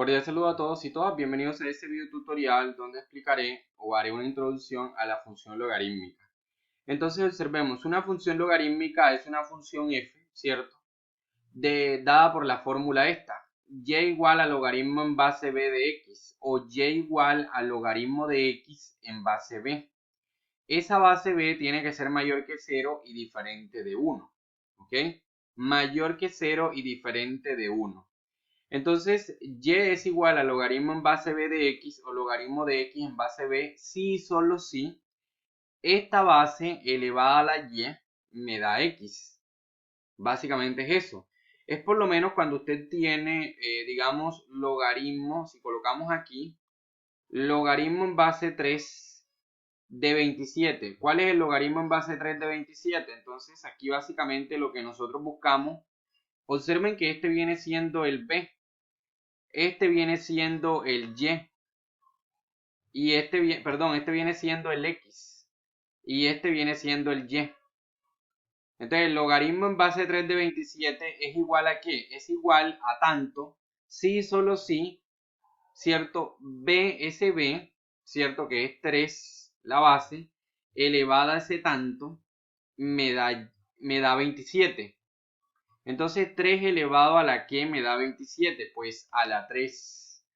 Cordial saludo a todos y todas, bienvenidos a este video tutorial donde explicaré o haré una introducción a la función logarítmica. Entonces observemos, una función logarítmica es una función f, ¿cierto? Dada por la fórmula esta, y igual a logaritmo en base b de x o y igual al logaritmo de x en base b. Esa base b tiene que ser mayor que 0 y diferente de 1, ¿ok? Mayor que 0 y diferente de 1. Entonces, y es igual a logaritmo en base b de x o logaritmo de x en base b si y solo si esta base elevada a la y me da x. Básicamente es eso. Es por lo menos cuando usted tiene, digamos, logaritmo, si colocamos aquí, logaritmo en base 3 de 27. ¿Cuál es el logaritmo en base 3 de 27? Entonces, aquí básicamente lo que nosotros buscamos, observen que este viene siendo el b. Este viene siendo el y este viene siendo el x y este viene siendo el y. Entonces el logaritmo en base 3 de 27 es igual a ¿qué? Es igual a tanto si solo si, ¿cierto? Ese b, ¿cierto? Que es 3 la base elevada a ese tanto me da 27. Entonces 3 elevado a la que me da 27, pues a la 3.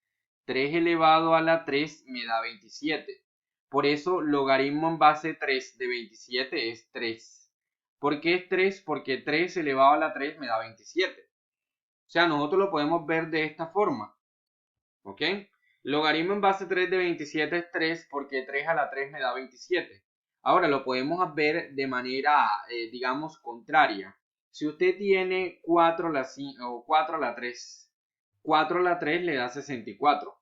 3 elevado a la 3 me da 27. Por eso logaritmo en base 3 de 27 es 3. ¿Por qué es 3? Porque 3 elevado a la 3 me da 27. O sea, nosotros lo podemos ver de esta forma. ¿Ok? Logaritmo en base 3 de 27 es 3 porque 3 a la 3 me da 27. Ahora lo podemos ver de manera, digamos, contraria. Si usted tiene 4 a la 5, o 4 a la 3, 4 a la 3 le da 64.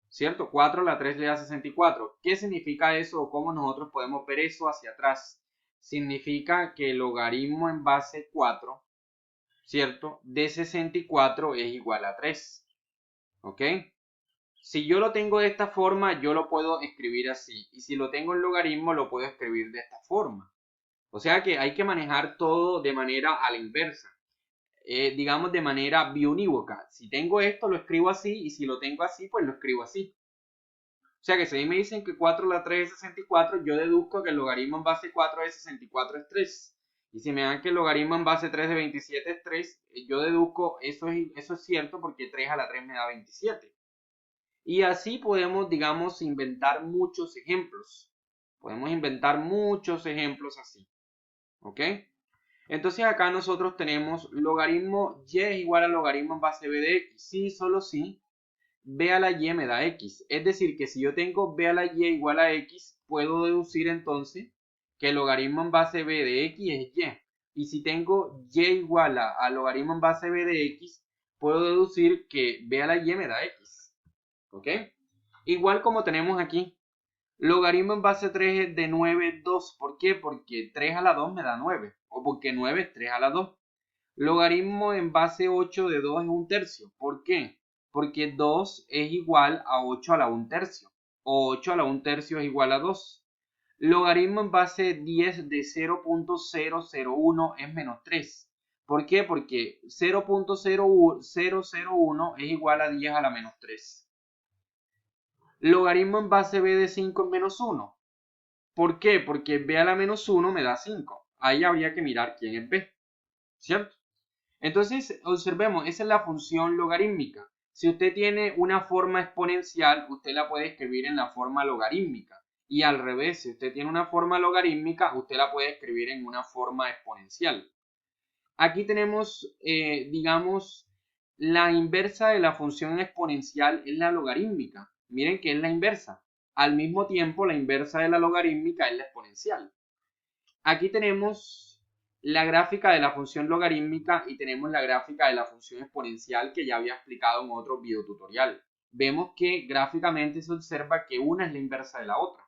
¿Cierto? 4 a la 3 le da 64. ¿Qué significa eso o cómo nosotros podemos ver eso hacia atrás? Significa que el logaritmo en base 4, ¿cierto? De 64 es igual a 3. ¿Ok? Si yo lo tengo de esta forma, yo lo puedo escribir así. Y si lo tengo en logaritmo, lo puedo escribir de esta forma. O sea que hay que manejar todo de manera a la inversa. Digamos de manera biunívoca. Si tengo esto, lo escribo así. Y si lo tengo así, pues lo escribo así. O sea que si a mí me dicen que 4 a la 3 es 64, yo deduzco que el logaritmo en base 4 de 64 es 3. Y si me dan que el logaritmo en base 3 de 27 es 3, yo deduzco eso es cierto porque 3 a la 3 me da 27. Y así podemos, digamos, inventar muchos ejemplos. Podemos inventar muchos ejemplos así. ¿Ok? Entonces acá nosotros tenemos logaritmo y es igual a logaritmo en base b de x. Sí, solo sí. B a la y me da x. Es decir, que si yo tengo b a la y igual a x, puedo deducir entonces que el logaritmo en base b de x es y. Y si tengo y igual a logaritmo en base b de x, puedo deducir que b a la y me da x. ¿Ok? Igual como tenemos aquí. Logaritmo en base 3 de 9 es 2. ¿Por qué? Porque 3 a la 2 me da 9. O porque 9 es 3 a la 2. Logaritmo en base 8 de 2 es 1/3. ¿Por qué? Porque 2 es igual a 8 a la 1/3. O 8 a la 1/3 es igual a 2. Logaritmo en base 10 de 0.001 es menos 3. ¿Por qué? Porque 0.001 es igual a 10 a la menos 3. Logaritmo en base b de 5 es menos 1. ¿Por qué? Porque b a la menos 1 me da 5. Ahí habría que mirar quién es b. ¿Cierto? Entonces, observemos, esa es la función logarítmica. Si usted tiene una forma exponencial, usted la puede escribir en la forma logarítmica. Y al revés, si usted tiene una forma logarítmica, usted la puede escribir en una forma exponencial. Aquí tenemos, digamos, la inversa de la función exponencial es la logarítmica. Miren que es la inversa. Al mismo tiempo, la inversa de la logarítmica es la exponencial. Aquí tenemos la gráfica de la función logarítmica y tenemos la gráfica de la función exponencial que ya había explicado en otro video tutorial. Vemos que gráficamente se observa que una es la inversa de la otra.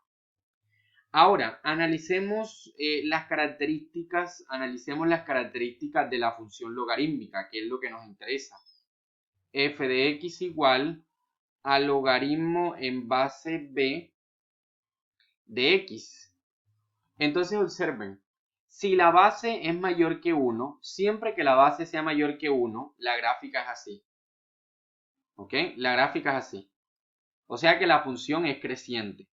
Ahora, analicemos las características de la función logarítmica, que es lo que nos interesa. F de x igual a logaritmo en base b de x. Entonces observen, si la base es mayor que 1, siempre que la base sea mayor que 1, la gráfica es así. ¿Ok? La gráfica es así. O sea que la función es creciente.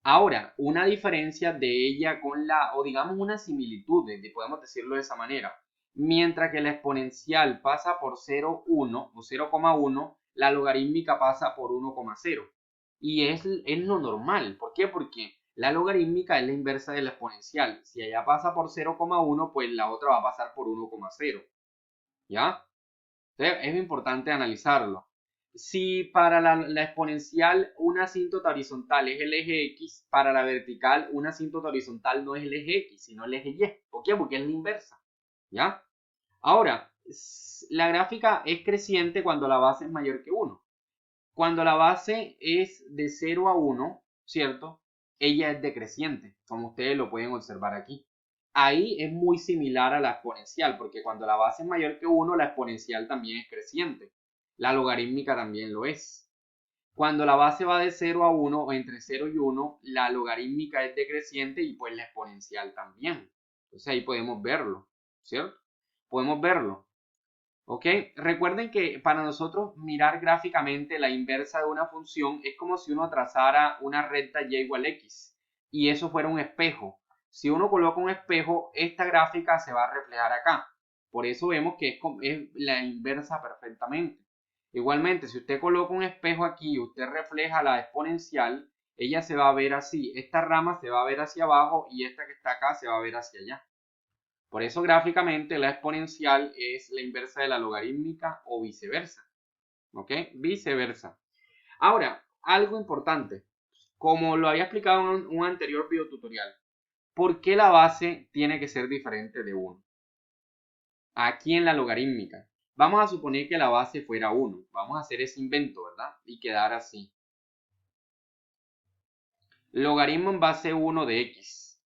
Ahora, una diferencia de ella con o digamos una similitud, podemos decirlo de esa manera. Mientras que la exponencial pasa por 0,1 o 0,1, la logarítmica pasa por 1,0. Y es lo normal. ¿Por qué? Porque la logarítmica es la inversa de la exponencial. Si ella pasa por 0,1, pues la otra va a pasar por 1,0. ¿Ya? Entonces, es importante analizarlo. Si para la exponencial una asíntota horizontal es el eje X, para la vertical una asíntota horizontal no es el eje X, sino el eje Y. ¿Por qué? Porque es la inversa. ¿Ya? Ahora, la gráfica es creciente cuando la base es mayor que 1. Cuando la base es de 0 a 1, ¿cierto? Ella es decreciente, como ustedes lo pueden observar aquí. Ahí es muy similar a la exponencial, porque cuando la base es mayor que 1, la exponencial también es creciente. La logarítmica también lo es. Cuando la base va de 0 a 1 o entre 0 y 1, la logarítmica es decreciente y pues la exponencial también. Entonces ahí podemos verlo, ¿cierto? Podemos verlo. ¿Ok? Recuerden que para nosotros mirar gráficamente la inversa de una función es como si uno trazara una recta y igual a x y eso fuera un espejo. Si uno coloca un espejo, esta gráfica se va a reflejar acá. Por eso vemos que es la inversa perfectamente. Igualmente, si usted coloca un espejo aquí y usted refleja la exponencial, ella se va a ver así. Esta rama se va a ver hacia abajo y esta que está acá se va a ver hacia allá. Por eso gráficamente la exponencial es la inversa de la logarítmica o viceversa. ¿Ok? Viceversa. Ahora, algo importante. Como lo había explicado en un anterior video tutorial, ¿por qué la base tiene que ser diferente de 1? Aquí en la logarítmica. Vamos a suponer que la base fuera 1. Vamos a hacer ese invento, ¿verdad? Y quedar así. Logaritmo en base 1 de x.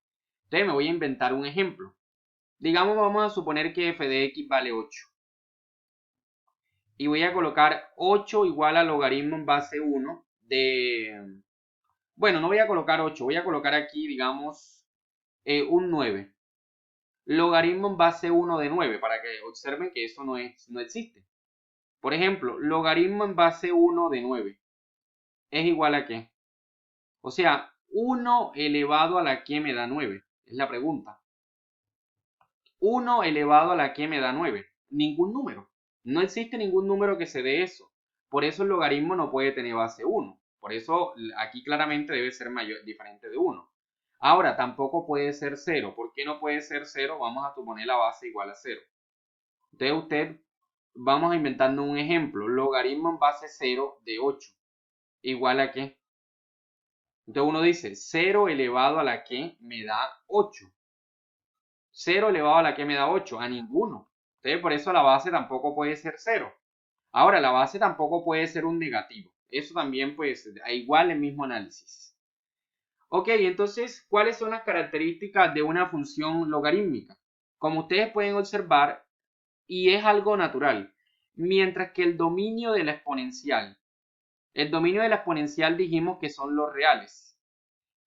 Entonces me voy a inventar un ejemplo. Digamos, vamos a suponer que f de x vale 8. Y voy a colocar 8 igual a logaritmo en base 1 de... Bueno, no voy a colocar 8, voy a colocar aquí, digamos, un 9. Logaritmo en base 1 de 9, para que observen que eso no existe. Por ejemplo, logaritmo en base 1 de 9 es igual a ¿qué? O sea, 1 elevado a la que me da 9, es la pregunta. 1 elevado a la que me da 9, ningún número. No existe ningún número que se dé eso. Por eso el logaritmo no puede tener base 1. Por eso aquí claramente debe ser mayor, diferente de 1. Ahora, tampoco puede ser 0. ¿Por qué no puede ser 0? Vamos a suponer la base igual a 0. Entonces vamos a inventarnos un ejemplo. Logaritmo en base 0 de 8. ¿Igual a qué? Entonces uno dice 0 elevado a la que me da 8. 0 elevado a la que me da 8, a ninguno. Entonces por eso la base tampoco puede ser 0. Ahora, la base tampoco puede ser un negativo. Eso también pues igual el mismo análisis. Ok, entonces, ¿cuáles son las características de una función logarítmica? Como ustedes pueden observar, y es algo natural, mientras que el dominio de la exponencial dijimos que son los reales.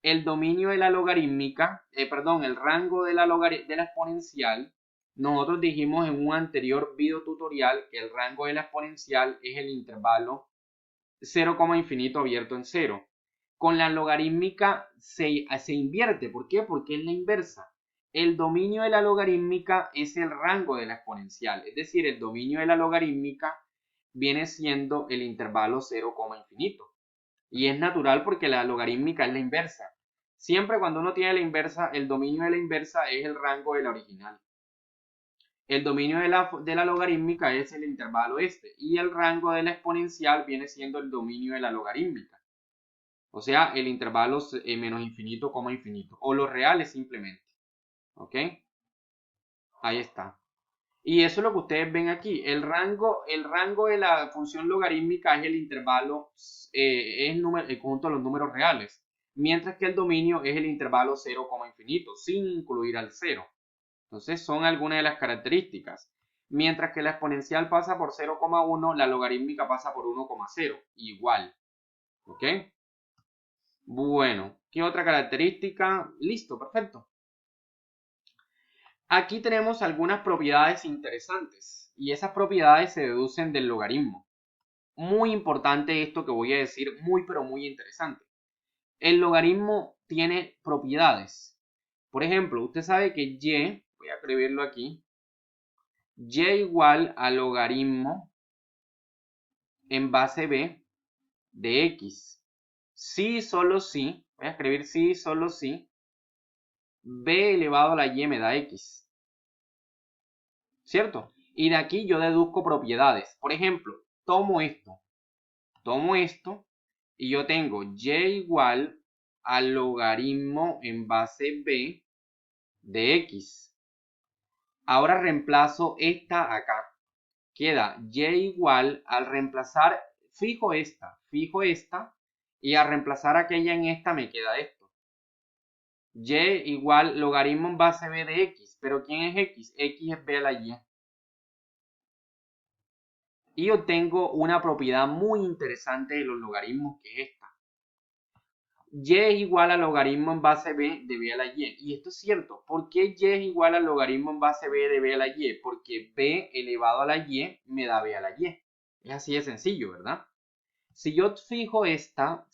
El dominio de la logarítmica, el rango de de la exponencial, nosotros dijimos en un anterior video tutorial que el rango de la exponencial es el intervalo 0, infinito abierto en 0. Con la logarítmica se invierte. ¿Por qué? Porque es la inversa. El dominio de la logarítmica es el rango de la exponencial. Es decir, el dominio de la logarítmica viene siendo el intervalo 0, infinito. Y es natural porque la logarítmica es la inversa. Siempre cuando uno tiene la inversa, el dominio de la inversa es el rango de la original. El dominio de la logarítmica es el intervalo este y el rango de la exponencial viene siendo el dominio de la logarítmica. O sea, el intervalo menos infinito, infinito. O los reales simplemente. ¿Ok? Ahí está. Y eso es lo que ustedes ven aquí. El rango de la función logarítmica es el intervalo, es el conjunto de los números reales. Mientras que el dominio es el intervalo 0, infinito, sin incluir al 0. Entonces son algunas de las características. Mientras que la exponencial pasa por 0,1, la logarítmica pasa por 1,0. Igual. ¿Ok? Bueno, ¿qué otra característica? Listo, perfecto. Aquí tenemos algunas propiedades interesantes y esas propiedades se deducen del logaritmo. muy importante esto que voy a decir, muy pero muy interesante. El logaritmo tiene propiedades. Por ejemplo, usted sabe que y, voy a escribirlo aquí, y igual al logaritmo en base b de x. Si solo si, voy a escribir si solo si, b elevado a la y me da x. ¿Cierto? Y de aquí yo deduzco propiedades. Por ejemplo, tomo esto y yo tengo y igual al logaritmo en base b de x. Ahora reemplazo esta acá. Queda y igual al reemplazar, fijo esta, y al reemplazar aquella en esta me queda esto. Y igual logaritmo en base b de x. ¿Pero quién es x? X es b a la y. Y obtengo una propiedad muy interesante de los logaritmos, que es esta. Y es igual al logaritmo en base b de b a la y. Y esto es cierto. ¿Por qué y es igual al logaritmo en base b de b a la y? Porque b elevado a la y me da b a la y. Es así de sencillo, ¿verdad? Si yo fijo esta,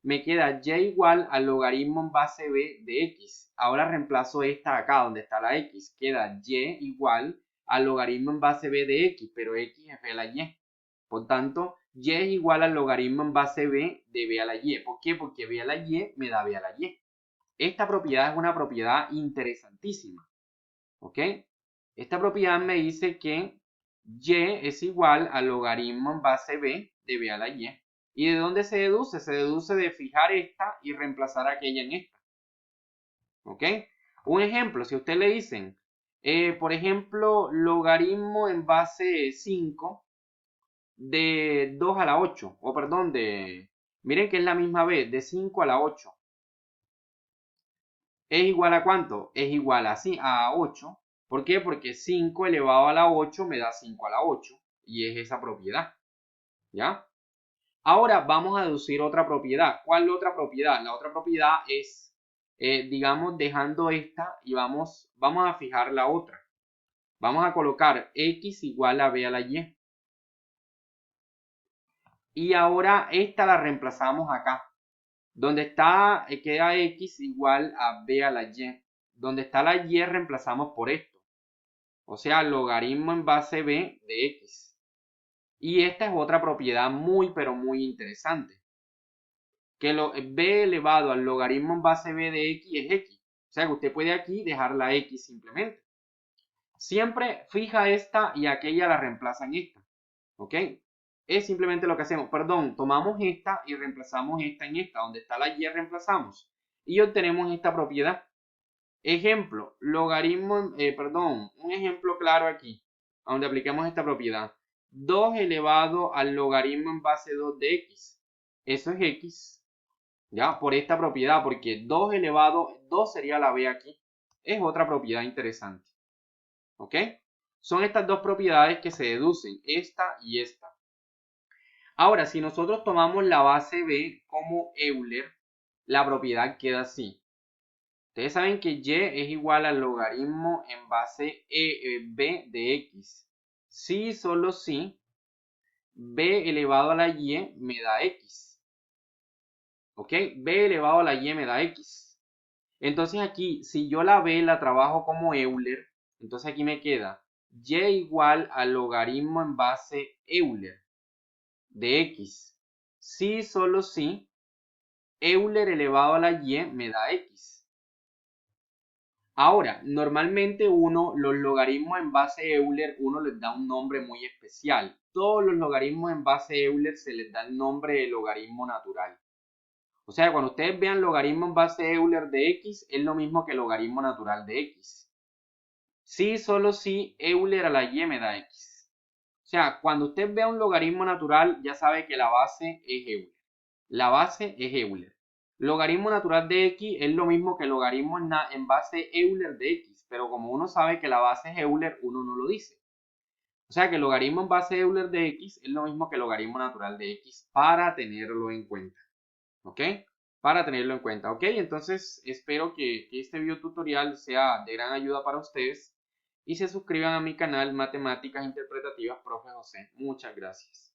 me queda y igual al logaritmo en base b de x. Ahora reemplazo esta acá, donde está la x. Queda y igual al logaritmo en base b de x, pero x es b a la y. Por tanto, y es igual al logaritmo en base b de b a la y. ¿Por qué? Porque b a la y me da b a la y. Esta propiedad es una propiedad interesantísima. ¿Ok? Esta propiedad me dice que y es igual al logaritmo en base b de b a la y. ¿Y de dónde se deduce? Se deduce de fijar esta y reemplazar aquella en esta. ¿Ok? Un ejemplo, si a usted le dicen, por ejemplo, logaritmo en base 5 de 2 a la 8, o perdón, miren que es la misma vez, de 5 a la 8. ¿Es igual a cuánto? Es igual a 8. ¿Por qué? Porque 5 elevado a la 8 me da 5 a la 8. Y es esa propiedad. ¿Ya? Ahora vamos a deducir otra propiedad. ¿Cuál otra propiedad? La otra propiedad es, digamos, dejando esta y vamos a fijar la otra. Vamos a colocar x igual a b a la y. Y ahora esta la reemplazamos acá. Donde está, queda x igual a b a la y. Donde está la y reemplazamos por esto. O sea, logaritmo en base b de x. Y esta es otra propiedad muy, pero muy interesante. Que b elevado al logaritmo en base b de x es x. O sea que usted puede aquí dejar la x simplemente. Siempre fija esta y aquella la reemplaza en esta. ¿Ok? Es simplemente lo que hacemos. Perdón, tomamos esta y reemplazamos esta en esta. Donde está la y reemplazamos. Y obtenemos esta propiedad. Ejemplo, logaritmo, un ejemplo claro aquí, donde apliquemos esta propiedad. 2 elevado al logaritmo en base 2 de x. Eso es x, ¿ya? Por esta propiedad, porque 2 elevado, 2 sería la b aquí. Es otra propiedad interesante, ¿ok? Son estas dos propiedades que se deducen, esta y esta. Ahora, si nosotros tomamos la base b como Euler, la propiedad queda así. Ustedes saben que y es igual al logaritmo en base b de x. Si, solo si, b elevado a la y me da x. ¿Ok? b elevado a la y me da x. Entonces aquí, si yo la b la trabajo como Euler, entonces aquí me queda y igual al logaritmo en base Euler de x. Si, solo si, Euler elevado a la y me da x. Ahora, normalmente los logaritmos en base Euler, uno les da un nombre muy especial. Todos los logaritmos en base Euler se les da el nombre de logaritmo natural. O sea, cuando ustedes vean logaritmo en base Euler de x, es lo mismo que logaritmo natural de x. Si, solo si, Euler a la y me da x. O sea, cuando usted vea un logaritmo natural, ya sabe que la base es Euler. La base es Euler. Logaritmo natural de x es lo mismo que logaritmo en base Euler de x, pero como uno sabe que la base es Euler, uno no lo dice. O sea que logaritmo en base Euler de x es lo mismo que logaritmo natural de x, para tenerlo en cuenta. ¿Ok? Para tenerlo en cuenta. ¿Ok? Entonces espero que este video tutorial sea de gran ayuda para ustedes y se suscriban a mi canal Matemáticas Interpretativas Profe José. Muchas gracias.